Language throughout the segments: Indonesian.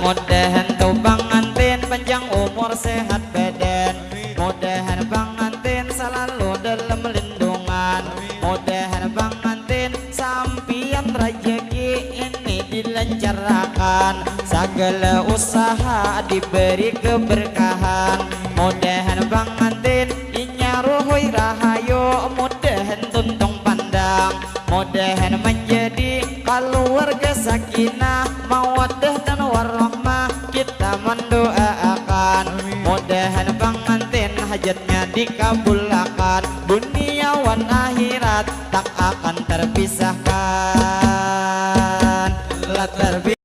mudahan tuh pengantin panjang umur sehat badan, mudahan pengantin selalu dalam lindungan, mudahan pengantin sampian rezeki ini dilancarkan, segala usaha diberi keberkahan, mudahan pengantin inyaruhui rahayu, mudahan tuntung pandang, mudahan menjadi keluarga sakinah mawaddah dan warahmah kita mendoakan, mudahan pengantin hajatnya dikabulkan, dunia wan akhirat tak akan terpisahkan, la terpisahkan.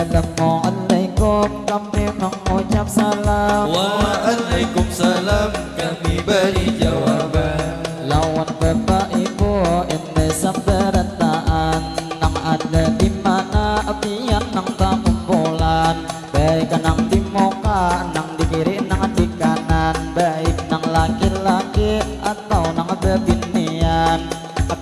Assalamualaikum kami mengucap salam. Waalaikumsalam kami beri jawaban. Lawan bapak ibu ini sabarataan nang ada di mana biar nang tak kumpulan, baik nang di muka nang di kiri nang di kanan, baik nang laki-laki atau nang bebinian.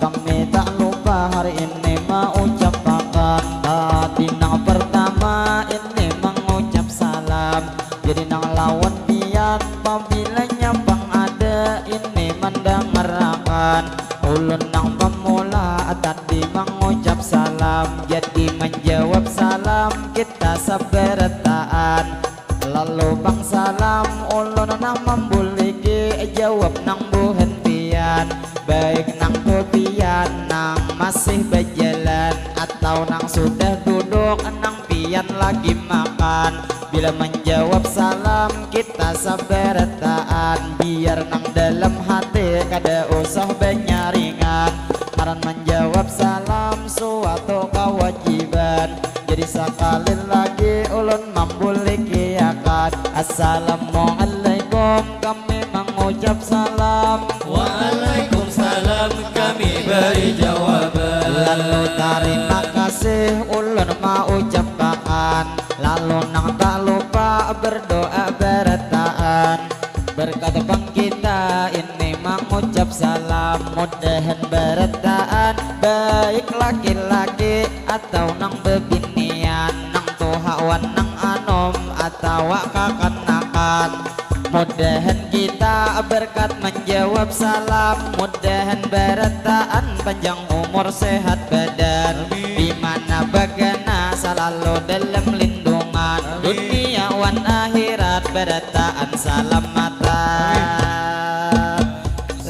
Kami tak lupa hari ini mengucapkan tadi nang pertama ini mengucap salam. Jadi nang lawan biar apabila bang ada ini mendengarkan ulun nang pemula tadi mengucap salam. Jadi menjawab salam kita sabarataan. Lalu bang salam ulun nang membuliki jawab nang buhentian, baik nang kepian nang masih berjalan atau nang sudah duduk nang pian lagi makan. Bila menjawab salam kita sabarataan, biar nang dalam hati kada usah benyaringan. Karena menjawab salam suatu kewajiban. Jadi sekali lagi ulun membuliki akad. Assalamualaikum kami mengucap salam. Waalaikumsalam kami beri jawaban. Lalu terima kasih ulun mengucapkan. Lalu nang tak lupa berdoa berataan. Berkat bang kita ini mengucap salam. Mudahan berataan baik laki-laki atau atau nang bebinian, nang tuhawan nang anom atau kakanakan. Mudahan kita berkat menjawab salam, mudahan berataan panjang umur sehat badan, dimana bagana selalu dalam lindungan dunia wan akhirat berataan salamatan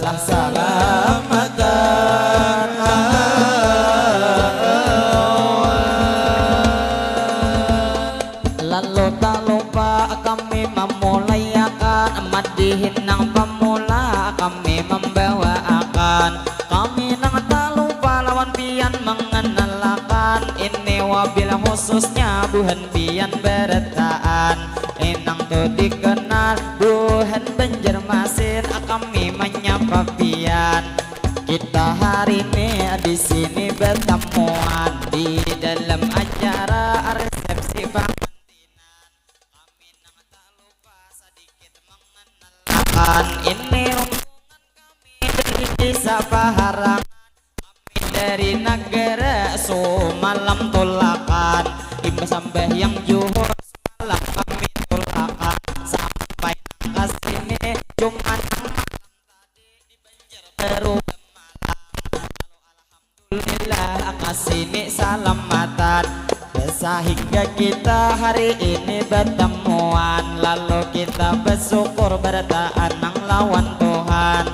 lah salamatan. Lalu tak lupa kami memulai madihin nang pemula kami membawa akan, kami nang tak lupa lawan pian mengenalkan, ini wabil khususnya buhan pian berataan, inang tu dikenal buhan Banjarmasin, kami menyapa pian. Kita hari ini di sini bertemuan di dalam acara resepsi ini rombongan kami dari desa Paharang, kami dari negara Sumalam tolakan, imbas sampai yang Johor semalam kami tolakan, sampai ke sini cuma nang malam tadi di Banjar baru malam. Lalu alhamdulillah kesini salamatan, sehingga kita hari ini bertemuan, lalu kita bersyukur berataan nang lawan Tuhan,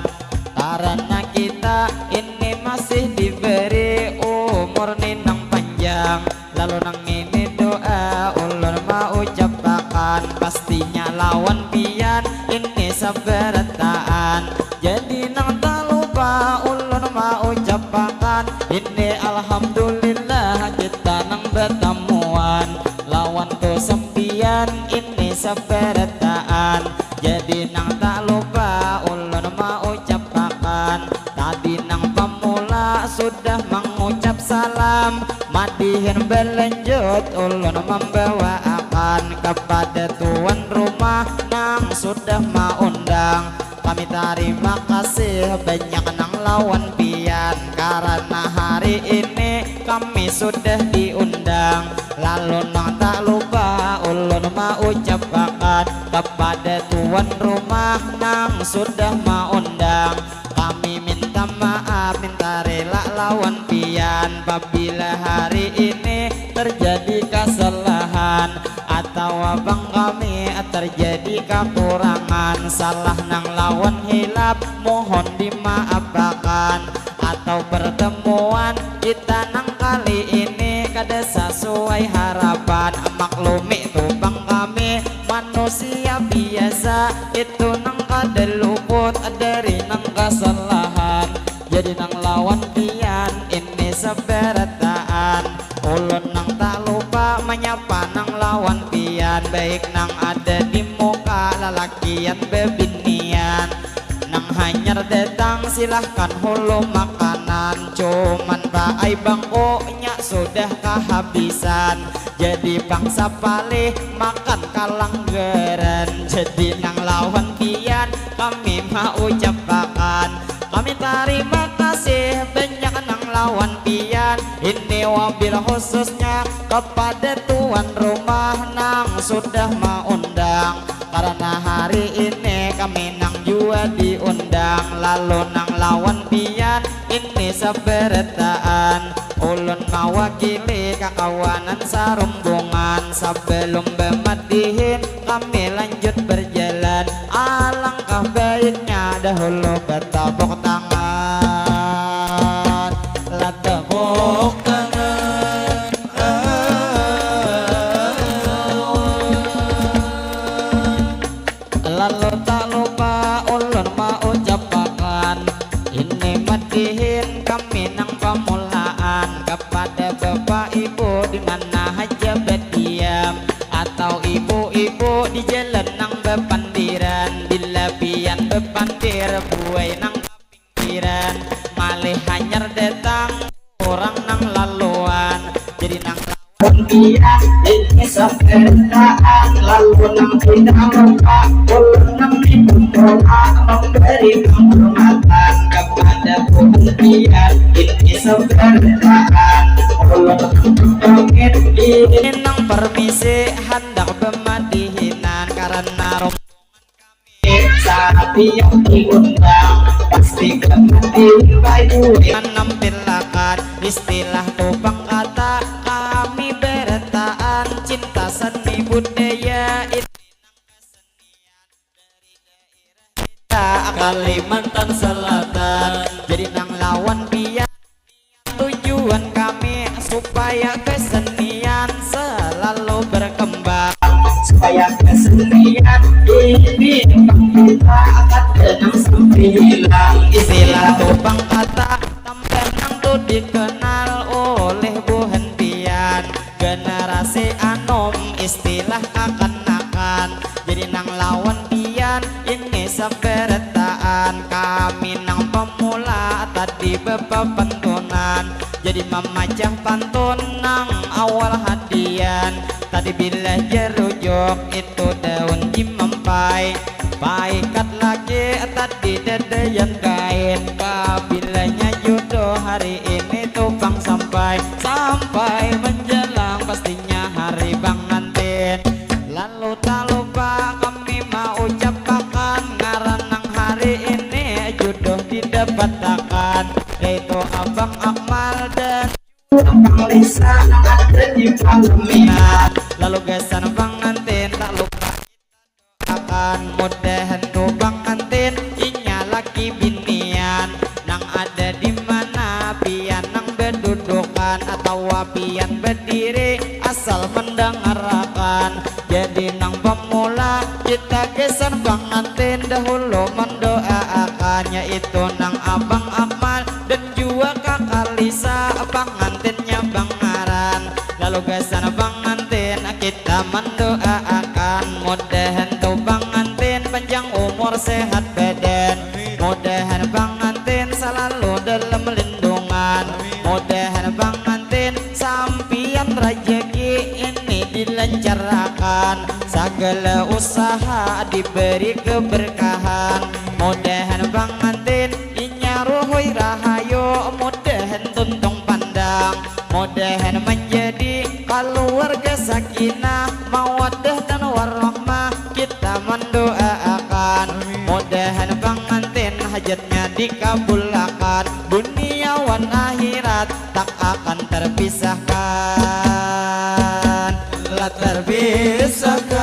karena kita ini masih diberi umur ninang panjang, lalu nang ini doa ulun mau ucapkan, pastinya lawan pian ini sabarataan, jadi nang tak lupa ulun mau ucapkan, ini alhamdulillah kita nang bertemuan, lawan tu sempian ini sabarataan, jadi nang tak lupa ulun mau ucapkan, tadi nang pemula sudah mengucap salam, madihin berlanjut ulun membawa akan kepada tuan rumah nang sudah mengundang, kami terima kasih banyak nang lawan pian, karena hari ini kami sudah diundang, lalu nang tak lupa ulun mau ucapkan kepada tuan rumah nang sudah mengundang, kami minta maaf minta rela lawan pian, apabila hari ini terjadi kesalahan atau abang kami terjadi kekurangan, salah nang lawan hilap mohon dimaafkan, atau pertemuan kita nang kali ini kada sesuai harapan, maklumi tu bang kami manusia biasa, itu nang kada luput dari nang kesalahan, jadi nang lawan pian ini sabarataan, ulun nang tak lupa menyapa nang lawan pian, baik nang ada di muka lalakian bebinian, nang hanyar datang silahkan hulu makanan, cuman pakai bangkoknya sudah kehabisan, jadi bangsa palih makan kalanggaran, jadi nang lawan pian kami mau ucapkan, kami terima kasih banyak nang lawan pian, ini wabil khususnya kepada tuan rumah nang sudah mengundang, karena hari ini kami nang jua diundang, lalu nang lawan pian ini sabarataan, ulun mewakili kekawanan sarumbungan, sebelum bemadihin kami lanjut berjalan, alangkah baiknya dahulu bertepuk tangan, lah tepuk tangan, lalu tak lupa ulun mau ucapkan, ini madihin kami nang pemulaan kepada bapak ibu di mana aja berdiam, atau ibu-ibu di jalan nang bepandiran, bila pian bepandir buai nang pinggiran, malih hanyar datang orang nang laluan, jadi nang lawan pian ini sabarataan, lalu nang tidak lupa ulun nang ibu doa memberi penghormatan kepada Tuhan pian ini sabarataan, Inang permisi hendak bermadihinan karena Sapi yang diundang pasti kematian bayu. menampilkan istilah topang kata kami beretaan cinta seni budaya Kalimantan Selatan. jadi nang lawan biar tujuan kami supaya kesenian selalu berkembang Supaya kesenian ini kita akan tenang sampai hilang. istilah topang kata tampenang tuh dikenal oleh Bu Henpian generasi anom istilah akan jadi nang lawan pian ini seberetaan kami nang pemula tadi beberapa pantunan jadi memacah pantun nang awal hadian tadi bila jerujuk itu daun jimampai paikat lagi tadi dedeyan kain kabilanya jodoh hari ini tupang sampai menjelang pastinya hari pengantin lalu tak lupa kami mau ucapkan ngaranang hari ini jodoh didapatkan yaitu Abang Akmal dan Abang Lisa ada di Palembang. lalu gesan pengantin tak lupa akan mudahan tuh pengantin inya laki binian nang ada di mana pian nang berdudukan atau pian berdiri asal mendengarkan jadi nang pemula kita gesan pengantin dahulu mendoakan yaitu nang Abang Akmal dan juga kakak Lisa pengantinnya Bang Aran lalu gesan pengantin kita mendoakan mudahan tuh pengantin panjang umur sehat badan mudahan pengantin selalu dalam lindungan mudahan pengantin sampian rezeki ini dilancarkan segala usaha diberi keberkahan mudahan pengantin inya ruhui rahayu mudahan tuntung pandang mudahan menjadi keluarga sakinah mawaddah dan warahmah kita mendoakan mudahan pengantin hajatnya dikabulkan dunia wan akhirat tak akan terpisahkan Tak terpisahkan.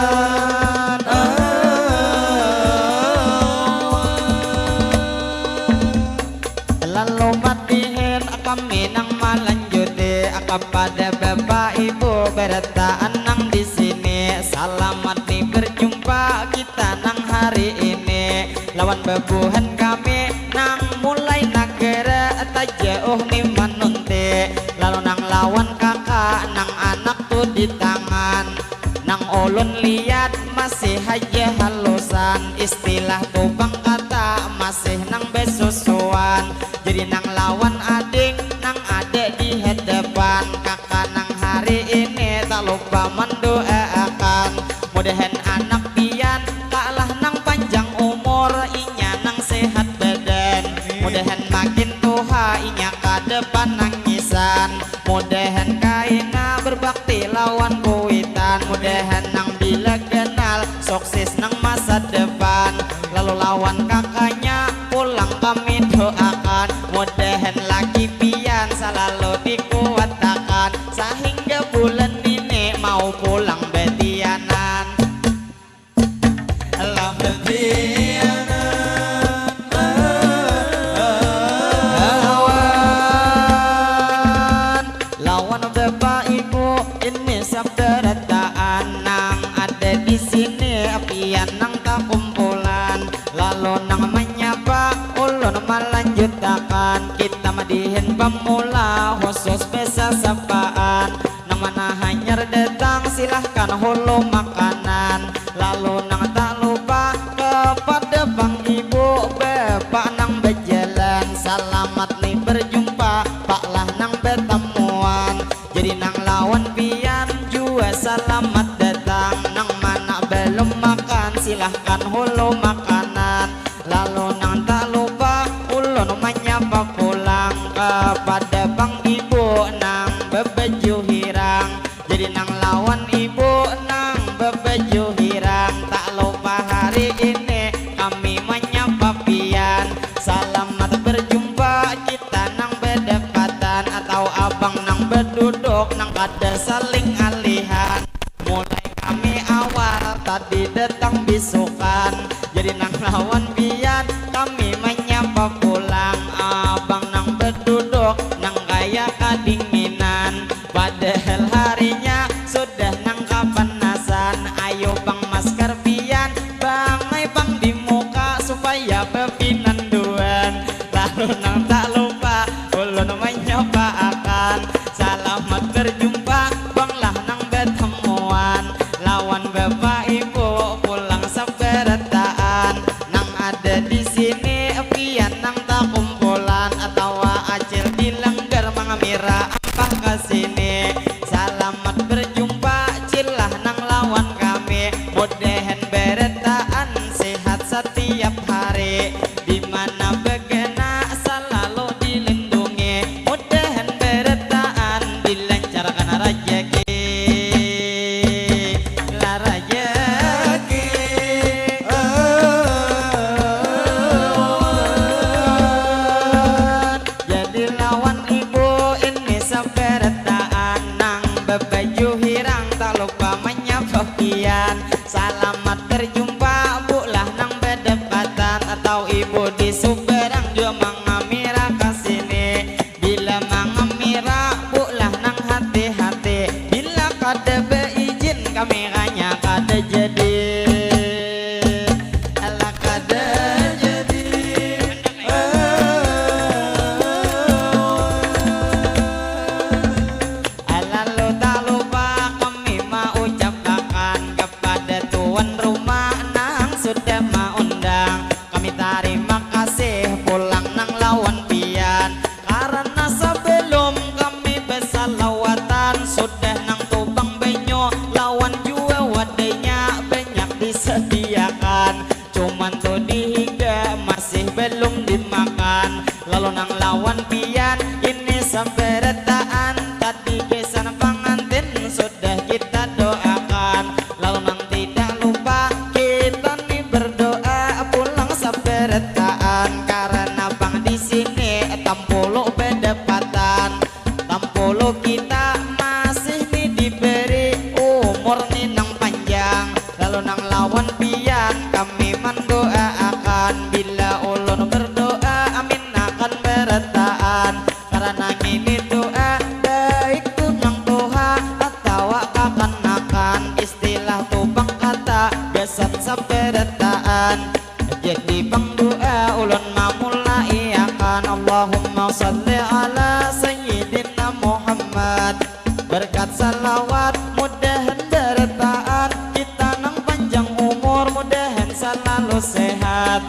lalu matihin kami nang melanjuti kepada Bapak Ibu bertaan nang di sini selamat nih berjumpa kita nang hari ini lawan bebuhan kami nang mulai negara tak jauh nih manunti lalu nang lawan kakak nang anak tuh di tangan nang ulun lihat masih aja halusan istilah tubang kata masih nang besusuan jadi nang lawan ading nang ada di hadapan kakak nang hari ini tak lupa mendoakan mudahan anak pian kalah nang panjang umur inya nang sehat badan mudahan makin tua inya ke depan nangisan mudahan kaina berbakti lawan kuitan mudahan nang bila kenal sukses nang masa depan lalu lawan kakaknya pulang kami doakan mudahan laki pian selalu dikuatakan sehingga bulan ini mau pulang betianan Allah lawan Bapak Ibu ini sabdarataan nang ada di sini pian nang tak kumpulan lalu nang menyapa ulun melanjutkan kita madihin pemula khusus besa sapaan nang mana hanyar datang silahkan hulu makanan lalu nang tak lupa kepada Bang Ibu Bapak nang berjalan selamat nih berjumpa Pak lah nang bertemuan jadi nang lawan pian juga selamat datang nang mana belum makan silahkan hulu makanan lalu nang tak lupa ulun menyapa pulang kepada Bang Ibu nang bebe jadi nang lawan ibu nang bebeju hirang. Tak lupa hari ini kami menyapa pian. Selamat berjumpa kita nang berdekatan, atau abang nang berduduk nang kada saling alihan. Mulai kami awal tadi datang bisukan, jadi nang lawan pian kami menyapa pulang. Abang nang berduduk nang kaya kedinginan, padahal harinya sudah nang kapanasan. Ayo bang masker pian, bangai bang di muka supaya bepinanduan. Lalu nang tak lupa ulun menyapa akan, selamat berjumpa bang lah nang bertemuan. Lawan bapak ibu pulang sabarataan, nang ada di sini pian nang tak kumpulan, atau acil di lengger mangamira apa kesini. Selamat berjumpa cilah nang lawan kami, mudahan beretaan sehat setiap hari, dimana begena selalu dilindungi, mudahan beretaan dilancarkan rezeki. La rezeki jadi lawan ibu ini sabarataan, nang bebaju hirang tak lupa menyapa pian. Selamat berjumpa bulah nang berdekatan, atau ibu di Suberang juga mengamira kesini. Bila mengamira bulah nang hati-hati, bila kada beizin kami hanya kada jadi. Alah kada jadi. Lalu tak lupa kami mau ucapkan kepada tuan rumah nang sudah mengundang. Kami terima kasih pulang nang lawan pian, karena sebelum kami bersalawatan sudah nang tubang benyo lawan jua wadainya banyak disediakan. Cuman tuh dihiga masih belum dimakan. Lalu nang lawan pian ini sabarataan, tadi kesan pengantin sudah kita doakan. Lalu nang tidak lupa kita nih berdoa pulang sabarataan, karena bang di sini tampolo berdepatan. Tampolo kita masih nih diberi umur nih nang panjang. Lalu nang lawan pian kami mendoakan, bila ulun berdoa amin akan beretaan, karena ini doa baik tuh nang toha atau kakan-kakan. Istilah tuh bang kata besar sabarataan, jadi bang doa ulun mamulai akan. Allahumma salli ala sayyidina Muhammad, berkat salawat mudahan beretaan kita nang panjang umur, mudahan selalu sehat.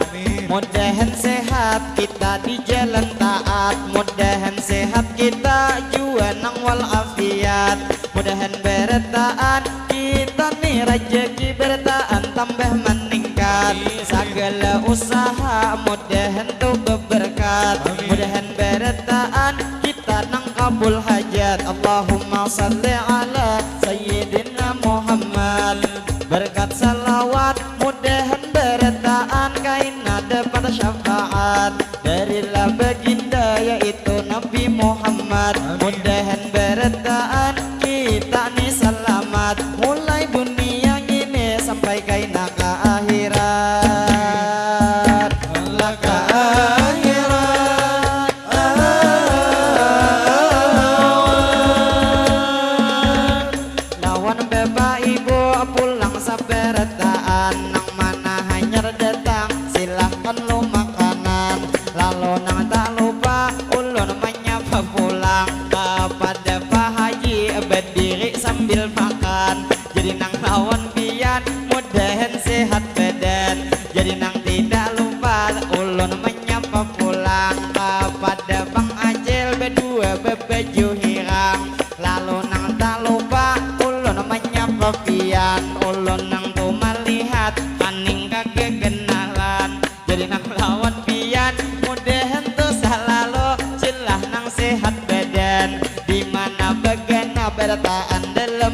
Mudahan sehat kita di jalan taat, mudahan sehat kita jua nang walafiat. Mudahan beretaan kita nih rezeki beretaan tambah meningkat. Segala usaha mudahan tuh berberkat, mudahan beretaan kita nang kabul hajat. Allahumma salli ala sayyidina Muhammad, berkat salawat mudahan beretaan kaina dapat syafaat darilah baginda yaitu Nabi Muhammad. Mudahan beretaan kita nih selamat, mulai dunia ini sampai kaina ke akhirat. Allah ke akhirat. Lawan bapak ibu pulang sabarataan, nang mana hanya datang silahkan lu makanan. Lalu nang tak lupa ulun menyapa pulang kepada Pak Haji berdiri sambil makan. Jadi nang lawan pian mudahan sehat badan, jadi nang tidak lupa ulun menyapa pulang kepada Bang Acil berdua berbaju hirang. Lalu nang tak lupa ulun menyapa pian, ulun nang tuh melihat kaning kegenalan. Jadi nang lawan pian mudahan tuh selalu cilah nang sehat badan, dimana begana bertaan dalam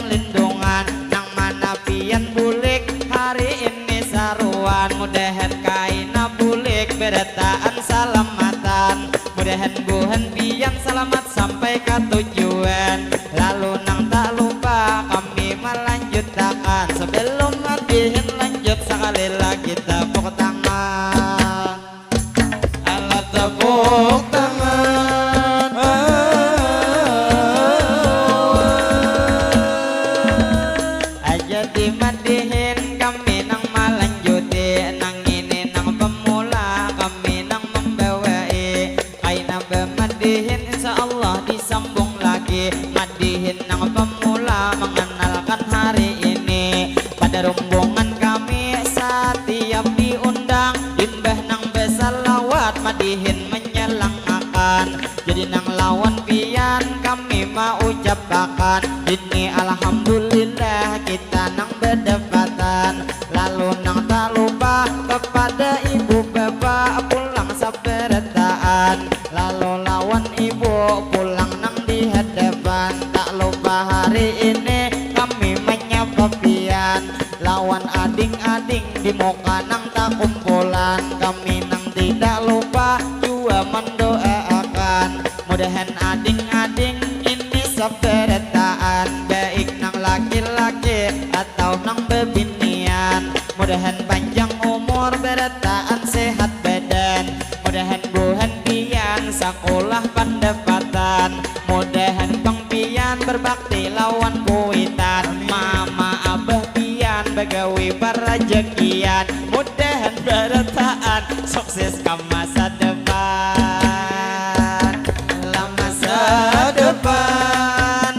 tujuan. Lalu nang tak lupa kami melanjutkan. Sebelum hadihin lanjut sekali lagi tepuk tangan. Alat tepuk tangan. Aja dimadihin kami nang melanjuti. Nang ini nang pemula kami nang membawai. Kaina bemadihin insya Allah disambung lagi. Madihin nang pemula mengenalkan hari ini. Pada rombongan kami setiap diundang. Dimbah nang besalawat madihin menyelangakan. Jadi nang lawan pian kami mau ucapakan. Ini alhamdulillah kita nang berdepatan. Lalu nang tak lupa kepada ibu bapak pulang sabarataan. Lalu lawan ibu pulang nang di hadapan. Tak lupa hari ini kami menyapa pian. Lawan ading-ading di muka nang tak kumpulan. Kami nang tidak lupa jua mendoakan. Mudahan ading-ading ini sabarataan. Baik nang laki-laki atau nang bebinian. Mudahan panjang umur berataan sehat badan. Mudahan buhan pian sekolah pendapatan. Mudahan bang pian berbakti lawan kuitan. Mama abah pian begawi berajekian. Mudahan berataan sukses ke masa depan. Lah masa depan.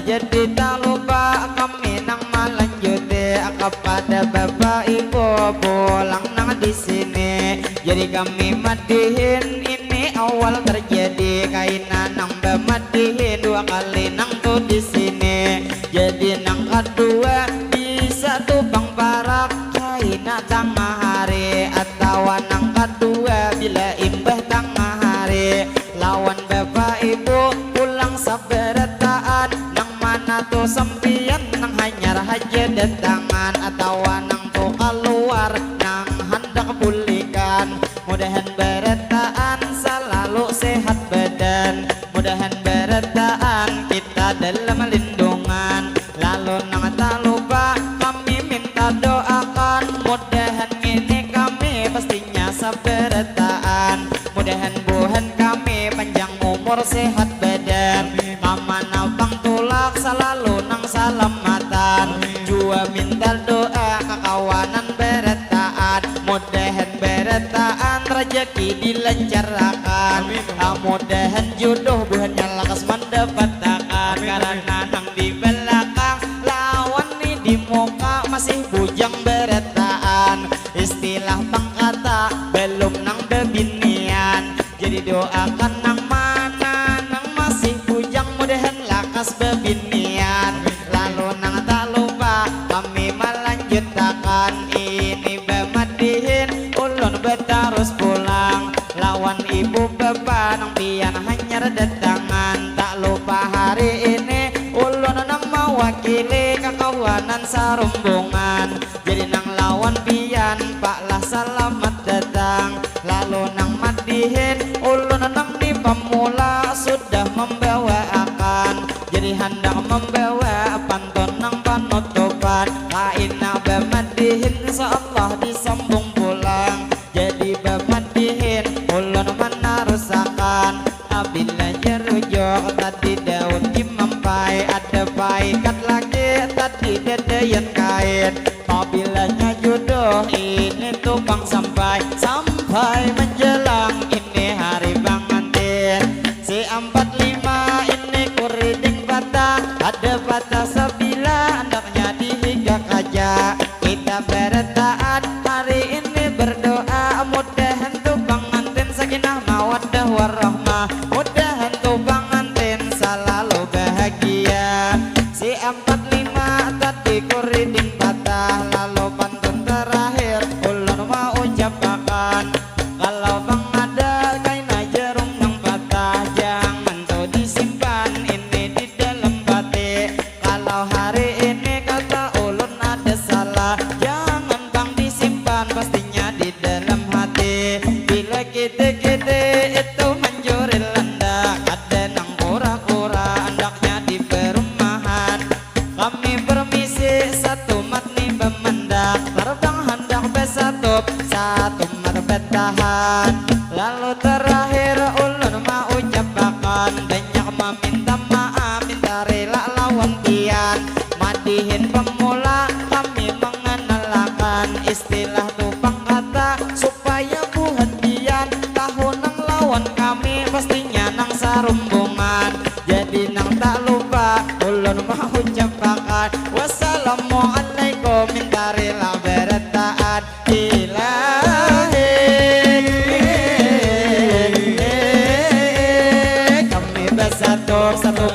Jadi tak lupa kami nang melanjuti kepada bapak ibu pulang nang di sini. Jadi kami madihin ini awal terjadi. Kaina nang bemadihin dua kali nang tuh di sini. Jadi nang kedua bisa tuh bang parak kaina tengah hari. Atau nang kedua bila imbah tengah hari. Lawan bapak ibu pulang sabarataan. Nang mana tuh sempian nang hanyar haja datangan. Atau nang tuh keluar nang hendak pulihkan. Mudahan berataan selalu sehat badan. Mudahan berataan kita dalam lindungan. Lalu nang tak lupa kami minta doakan. Mudahan ini kami pastinya sabarataan. Mudahan buhan kami panjang umur sehat badan. Kamana bang tulak selalu nang salamatan. Jua minta doa kekawanan berataan. Mudahan berataan rezeki dilancarkan. Mudahan jodoh buhannya lakas mendapatkan. Karena nang di belakang lawan nih di muka masih bujang berataan. Istilah pangkata belum nang bebinian. Jadi doakan nang mana nang masih bujang mudahan lakas bebinian. Lalu nang tak lupa kami melanjutkan ini bemadihin ulun betarus pulang. Lawan ibu bapak nang pian hanyar datangan. Tak lupa hari ini ulun nang mewakili kekawanan sarumbungan. Jadi nang lawan pian pak lah selamat datang. Lalu nang madihin ulun nang di pemula sudah membawa akan. Jadi hendak membawa pantun nang panutupan. Kaina bemadihin insyaallah disambung pulang. Jadi bemadihin ulun menarusakan. Apabila jerujuk tadi daun kimampai. Ada baikat lagi tadi dedayan kait. Apabila jodoh ini tuh bang sampai. Sampai menjelang ini hari pengantin. Si 45 ini kuriding patah. Ada patah sebila hendaknya dihigak aja. Kita berataan hari ini berdoa. Mudahan tuh pengantin sakinah mawaddah warahmah. Mudahan tuh pengantin selalu bahagia. Si 45 tadi kuriding patah. Lalu pantun terakhir ulun mau ucapakan. Kalau bang ada kaina jarum yang patah. Jangan tuh disimpan ini di dalam batik. Kalau hari ini kata ulun ada salah. Jangan bang disimpan pastinya di dalam hati. closingnya nang sarumbungan. Jadi nang tak lupa ulun mau ucapakan wassalamualaikum min daril berataan ilahi. Kami bersatu satu